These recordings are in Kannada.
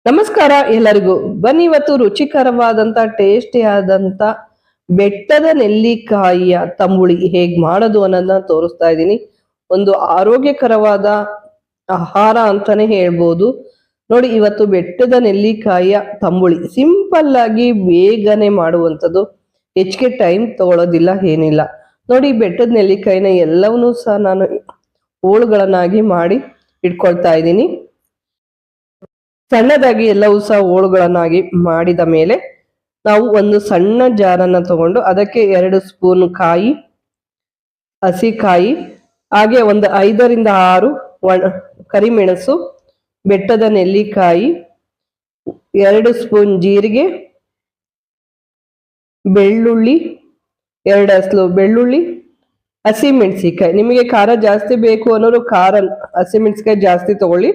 ನಮಸ್ಕಾರ ಎಲ್ಲರಿಗೂ. ಬನ್ನಿ ಇವತ್ತು ರುಚಿಕರವಾದಂತ ಟೇಸ್ಟಿ ಆದಂತ ಬೆಟ್ಟದ ನೆಲ್ಲಿಕಾಯಿಯ ತಂಬುಳಿ ಹೇಗ್ ಮಾಡೋದು ಅನ್ನೋದನ್ನ ತೋರಿಸ್ತಾ ಇದ್ದೀನಿ. ಒಂದು ಆರೋಗ್ಯಕರವಾದ ಆಹಾರ ಅಂತಾನೆ ಹೇಳ್ಬೋದು. ನೋಡಿ, ಇವತ್ತು ಬೆಟ್ಟದ ನೆಲ್ಲಿಕಾಯಿಯ ತಂಬುಳಿ ಸಿಂಪಲ್ ಆಗಿ ಬೇಗನೆ ಮಾಡುವಂಥದ್ದು, ಹೆಚ್ಚಿಗೆ ಟೈಮ್ ತಗೊಳ್ಳೋದಿಲ್ಲ, ಏನಿಲ್ಲ. ನೋಡಿ, ಬೆಟ್ಟದ ನೆಲ್ಲಿಕಾಯಿನ ಎಲ್ಲವನ್ನೂ ಸಹ ನಾನು ಹೋಳುಗಳನ್ನಾಗಿ ಮಾಡಿ ಇಟ್ಕೊಳ್ತಾ ಇದ್ದೀನಿ. ಸಣ್ಣದಾಗಿ ಎಲ್ಲವೂ ಸಹ ಹೋಳುಗಳನ್ನಾಗಿ ಮಾಡಿದ ಮೇಲೆ ನಾವು ಒಂದು ಸಣ್ಣ ಜಾರನ್ನ ತಗೊಂಡು ಅದಕ್ಕೆ 2 ಸ್ಪೂನ್ ಕಾಯಿ, ಹಸಿ ಕಾಯಿ, ಹಾಗೆ ಒಂದು 5ರಿಂದ 6 ಕರಿಮೆಣಸು, ಬೆಟ್ಟದ ನೆಲ್ಲಿಕಾಯಿ, 2 ಸ್ಪೂನ್ ಜೀರಿಗೆ, ಬೆಳ್ಳುಳ್ಳಿ, 2 ಹಸ್ಲು ಬೆಳ್ಳುಳ್ಳಿ, ಹಸಿಮೆಣಸಿಕಾಯಿ. ನಿಮಗೆ ಖಾರ ಜಾಸ್ತಿ ಬೇಕು ಅನ್ನೋರು ಹಸಿಮೆಣಸಿಕಾಯಿ ಜಾಸ್ತಿ ತಗೊಳ್ಳಿ.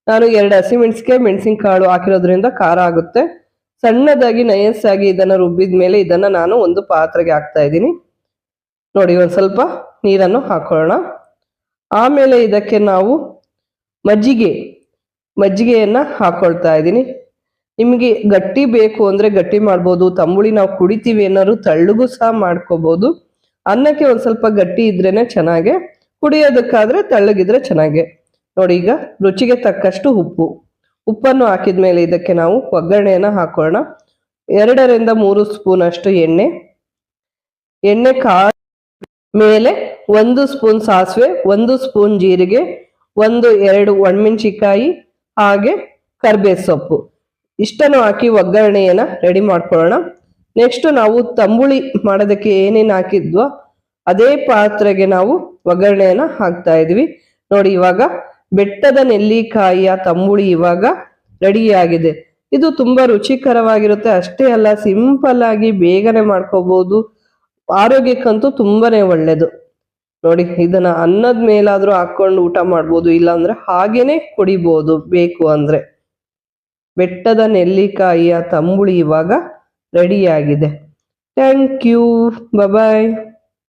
ನಾನು 2 ಹಸಿಮೆಣಸಿಕಾಯಿ, ಮೆಣಸಿನಕಾಳು ಹಾಕಿರೋದ್ರಿಂದ ಖಾರ ಆಗುತ್ತೆ. ಸಣ್ಣದಾಗಿ ನಯಸ್ಸಾಗಿ ಇದನ್ನ ರುಬ್ಬಿದ ಮೇಲೆ ಇದನ್ನ ನಾನು ಒಂದು ಪಾತ್ರೆಗೆ ಹಾಕ್ತಾ ಇದ್ದೀನಿ. ನೋಡಿ, ಒಂದು ಸ್ವಲ್ಪ ನೀರನ್ನು ಹಾಕೊಳ್ಳೋಣ. ಆಮೇಲೆ ಇದಕ್ಕೆ ನಾವು ಮಜ್ಜಿಗೆಯನ್ನ ಹಾಕೊಳ್ತಾ ಇದ್ದೀನಿ. ನಿಮಗೆ ಗಟ್ಟಿ ಬೇಕು ಅಂದ್ರೆ ಗಟ್ಟಿ ಮಾಡ್ಬೋದು. ತಂಬುಳಿ ನಾವು ಕುಡಿತೀವಿ ಏನಾದ್ರು ತಳ್ಳಗೂ ಸಹ ಮಾಡ್ಕೋಬಹುದು. ಅನ್ನಕ್ಕೆ ಒಂದು ಸ್ವಲ್ಪ ಗಟ್ಟಿ ಇದ್ರೇನೆ ಚೆನ್ನಾಗೆ, ಕುಡಿಯೋದಕ್ಕಾದ್ರೆ ತಳ್ಳಗಿದ್ರೆ ಚೆನ್ನಾಗೆ. ನೋಡಿ, ಈಗ ರುಚಿಗೆ ತಕ್ಕಷ್ಟು ಉಪ್ಪನ್ನು ಹಾಕಿದ್ಮೇಲೆ ಇದಕ್ಕೆ ನಾವು ಒಗ್ಗರಣೆಯನ್ನ ಹಾಕೋಣ. 2ರಿಂದ 3 ಸ್ಪೂನ್ ಅಷ್ಟು ಎಣ್ಣೆ ಕಾದ ಮೇಲೆ 1 ಸ್ಪೂನ್ ಸಾಸಿವೆ, 1 ಸ್ಪೂನ್ ಜೀರಿಗೆ, 2 ಒಣಮೆಣಸಿಕಾಯಿ, ಹಾಗೆ ಕರ್ಬೇವು ಸೊಪ್ಪು ಇಷ್ಟನ್ನು ಹಾಕಿ ಒಗ್ಗರಣೆಯನ್ನ ರೆಡಿ ಮಾಡ್ಕೊಳ್ಳೋಣ. ನೆಕ್ಸ್ಟ್ ನಾವು ತಂಬುಳಿ ಮಾಡೋದಕ್ಕೆ ಏನೇನು ಹಾಕಿದ್ವೋ ಅದೇ ಪಾತ್ರೆಗೆ ನಾವು ಒಗ್ಗರಣೆಯನ್ನ ಹಾಕ್ತಾ ಇದ್ವಿ. ನೋಡಿ, ಇವಾಗ ಬೆಟ್ಟದ ನೆಲ್ಲಿಕಾಯಿಯ ತಂಬುಳಿ ಇವಾಗ ರೆಡಿಯಾಗಿದೆ. ಇದು ತುಂಬಾ ರುಚಿಕರವಾಗಿರುತ್ತೆ. ಅಷ್ಟೇ ಅಲ್ಲ, ಸಿಂಪಲ್ ಆಗಿ ಬೇಗನೆ ಮಾಡ್ಕೋಬಹುದು. ಆರೋಗ್ಯಕ್ಕಂತೂ ತುಂಬಾನೇ ಒಳ್ಳೇದು. ನೋಡಿ, ಇದನ್ನ ಅನ್ನದ ಮೇಲಾದ್ರೂ ಹಾಕೊಂಡು ಊಟ ಮಾಡ್ಬೋದು, ಇಲ್ಲಾಂದ್ರೆ ಹಾಗೇನೆ ಕುಡಿಬಹುದು ಬೇಕು ಅಂದ್ರೆ. ಬೆಟ್ಟದ ನೆಲ್ಲಿಕಾಯಿಯ ತಂಬುಳಿ ಇವಾಗ ರೆಡಿಯಾಗಿದೆ. Thank you. ಬಾಯ್.